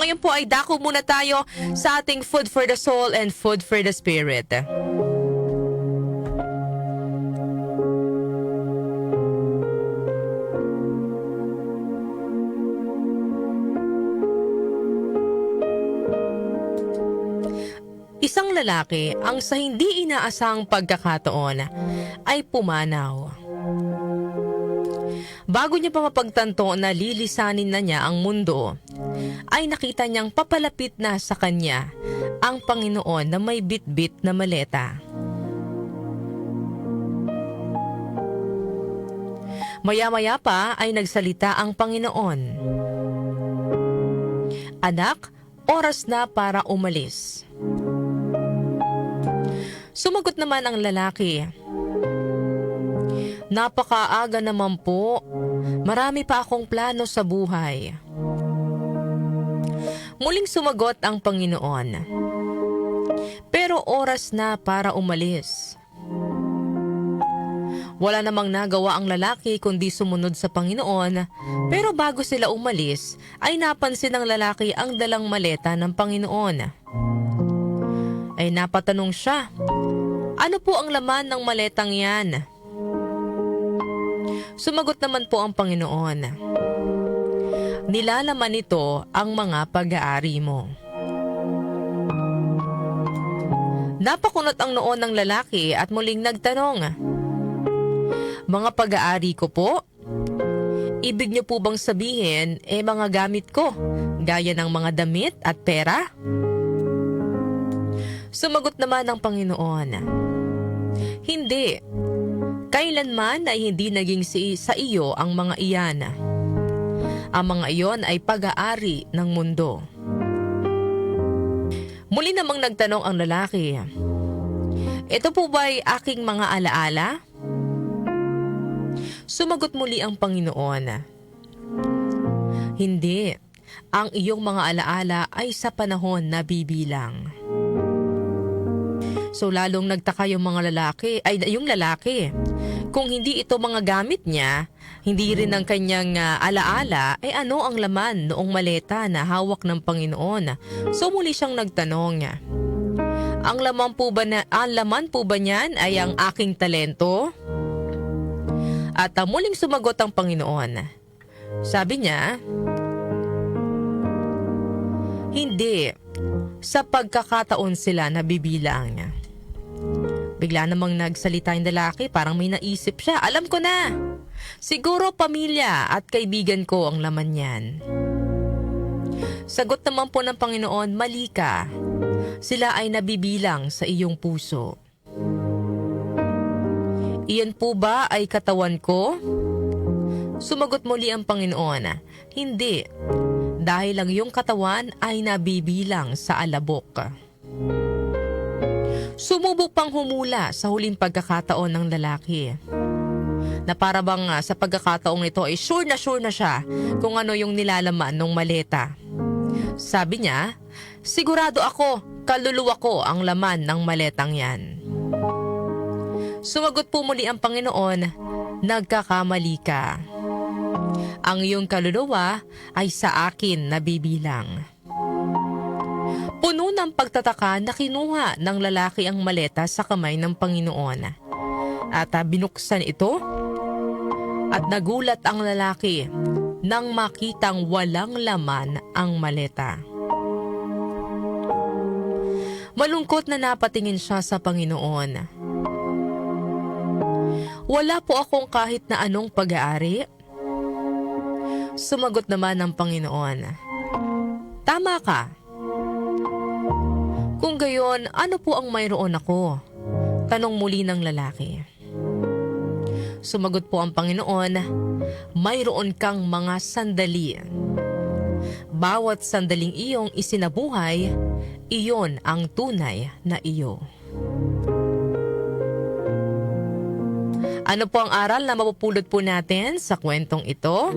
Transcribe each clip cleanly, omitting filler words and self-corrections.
ngayon po ay dako muna tayo sa ating food for the soul and food for the spirit. Isang lalaki ang sa hindi inaasahang pagkakataon ay pumanaw. Bago niya pa mapagtanto na lilisanin na niya ang mundo, ay nakita niyang papalapit na sa kanya ang Panginoon na may bitbit na maleta. Maya-maya pa ay nagsalita ang Panginoon. "Anak, oras na para umalis." Sumagot naman ang lalaki, "Napakaaga naman po. Marami pa akong plano sa buhay." Muling sumagot ang Panginoon, "Pero oras na para umalis." Wala namang nagawa ang lalaki kundi sumunod sa Panginoon, pero bago sila umalis ay napansin ng lalaki ang dalang maleta ng Panginoon. Ay napatanong siya, "Ano po ang laman ng maletang yan?" Sumagot naman po ang Panginoon, "Nilalaman nito ang mga pag-aari mo." Napakunot ang noo ng lalaki at muling nagtanong, "Mga pag-aari ko po? Ibig niyo po bang sabihin mga gamit ko, gaya ng mga damit at pera?" Sumagot naman ang Panginoon, "Hindi. Kailanman ay hindi naging sa iyo ang mga iyan. Ang mga iyon ay pag-aari ng mundo." Muli namang nagtanong ang lalaki, "Ito po ba'y aking mga alaala?" Sumagot muli ang Panginoon, "Hindi. Ang iyong mga alaala ay sa panahon na bibilang." So lalong nagtaka yung lalaki. Kung hindi ito mga gamit niya, hindi rin ang kanyang alaala, ano ang laman noong maleta na hawak ng Panginoon? So muli siyang nagtanong, ang laman po ba niyan ay ang aking talento?" At muling sumagot ang Panginoon. Sabi niya, "Hindi. Sa pagkakataon sila nabibilang." Bigla namang nagsalita yung lalaki, parang may naisip siya. "Alam ko na. Siguro pamilya at kaibigan ko ang laman niyan." Sagot naman po ng Panginoon, "Mali ka. Sila ay nabibilang sa iyong puso." "Iyan po ba ay katawan ko?" Sumagot muli ang Panginoon, "Hindi. Dahil ang iyong katawan ay nabibilang sa alabok." Sumubok pang humula sa huling pagkakataon ng lalaki, na para bang sa pagkakataong ito ay sure na siya kung ano yung nilalaman ng maleta. Sabi niya, "Sigurado ako, kaluluwa ko ang laman ng maletang yan." Sumagot po muli ang Panginoon, "Nagkakamali ka. Ang iyong kaluluwa ay sa akin nabibilang." Puno ng pagtataka na kinuha ng lalaki ang maleta sa kamay ng Panginoon. At binuksan ito at nagulat ang lalaki nang makitang walang laman ang maleta. Malungkot na napatingin siya sa Panginoon. "Wala po akong kahit na anong pag-aari." Sumagot naman ang Panginoon, "Tama ka. Kung gayon, ano po ang mayroon ako?" Tanong muli ng lalaki. Sumagot po ang Panginoon, "Mayroon kang mga sandali. Bawat sandaling iyong isinabuhay, iyon ang tunay na iyo." Ano po ang aral na mapupulot po natin sa kwentong ito?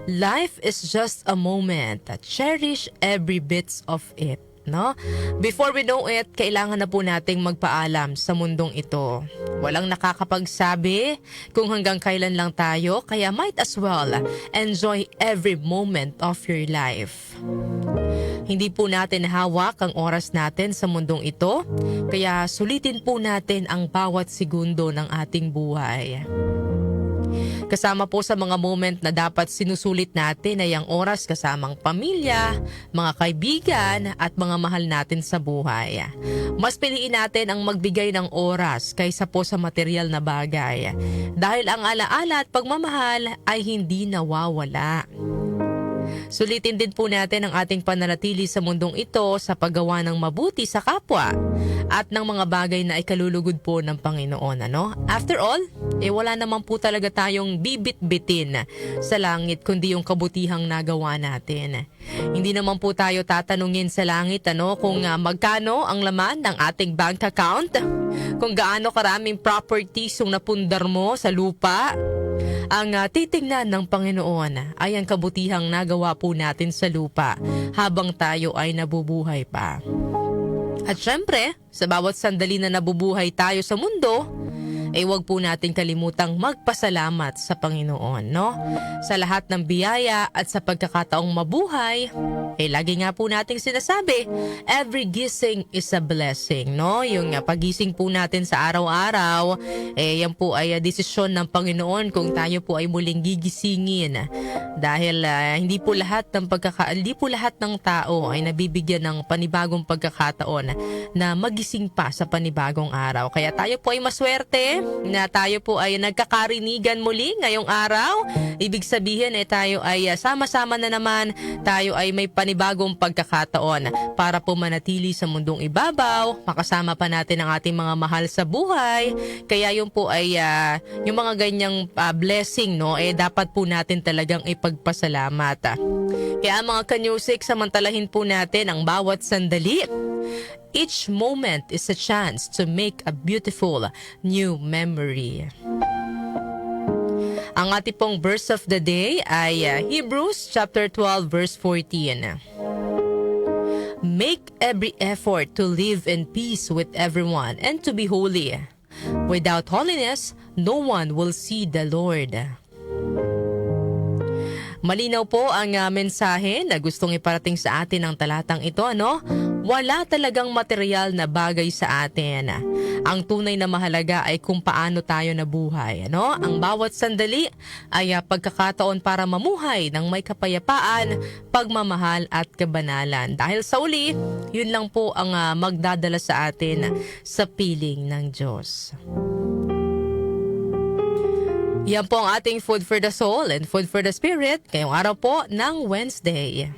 Life is just a moment. Cherish every bit of it. no? Before we know it, kailangan na po nating magpaalam sa mundong ito. Walang nakakapagsabi kung hanggang kailan lang tayo, kaya might as well enjoy every moment of your life. Hindi po natin hawak ang oras natin sa mundong ito, kaya sulitin po natin ang bawat segundo ng ating buhay. Kasama po sa mga moment na dapat sinusulit natin ay ang oras kasamang pamilya, mga kaibigan at mga mahal natin sa buhay. Mas piliin natin ang magbigay ng oras kaysa po sa material na bagay dahil ang alaala at pagmamahal ay hindi nawawala. Sulitin din po natin ang ating pananatili sa mundong ito sa paggawa ng mabuti sa kapwa at ng mga bagay na ikalulugod po ng Panginoon. After all, wala naman po talaga tayong bibit-bitin sa langit kundi yung kabutihang nagawa natin. Hindi naman po tayo tatanungin sa langit kung magkano ang laman ng ating bank account, kung gaano karaming properties yung napundar mo sa lupa. Ang titingnan ng Panginoon ay ang kabutihang nagawa po natin sa lupa habang tayo ay nabubuhay pa. At syempre, sa bawat sandali na nabubuhay tayo sa mundo, huwag po natin kalimutang magpasalamat sa Panginoon, Sa lahat ng biyaya at sa pagkakataong mabuhay, lagi nga po nating sinasabi, every gising is a blessing, Yung pagising po natin sa araw-araw, yan po ay desisyon ng Panginoon kung tayo po ay muling gigisingin. Dahil hindi po lahat ng tao ay nabibigyan ng panibagong pagkakataon na magising pa sa panibagong araw. Kaya tayo po ay maswerte na tayo po ay nagkakarinigan muli ngayong araw. Ibig sabihin tayo ay sama-sama na naman, tayo ay may panibagong pagkakataon para po manatili sa mundong ibabaw, makasama pa natin ang ating mga mahal sa buhay. Kaya yun po ay yung mga ganyang blessing, dapat po natin talagang ipagpasalamat. Kaya mga kanyusik, samantalahin po natin ang bawat sandali. Each moment is a chance to make a beautiful new memory. Ang ating pong verse of the day ay Hebrews chapter 12 verse 14. Make every effort to live in peace with everyone and to be holy. Without holiness, no one will see the Lord. Malinaw po ang mensahe na gustong iparating sa atin ng talatang ito, Wala talagang material na bagay sa atin. Ang tunay na mahalaga ay kung paano tayo nabuhay, Ang bawat sandali ay pagkakataon para mamuhay ng may kapayapaan, pagmamahal at kabanalan. Dahil sa uli, yun lang po ang magdadala sa atin sa piling ng Diyos. Yan po ang ating Food for the Soul and Food for the Spirit ngayong araw po ng Wednesday.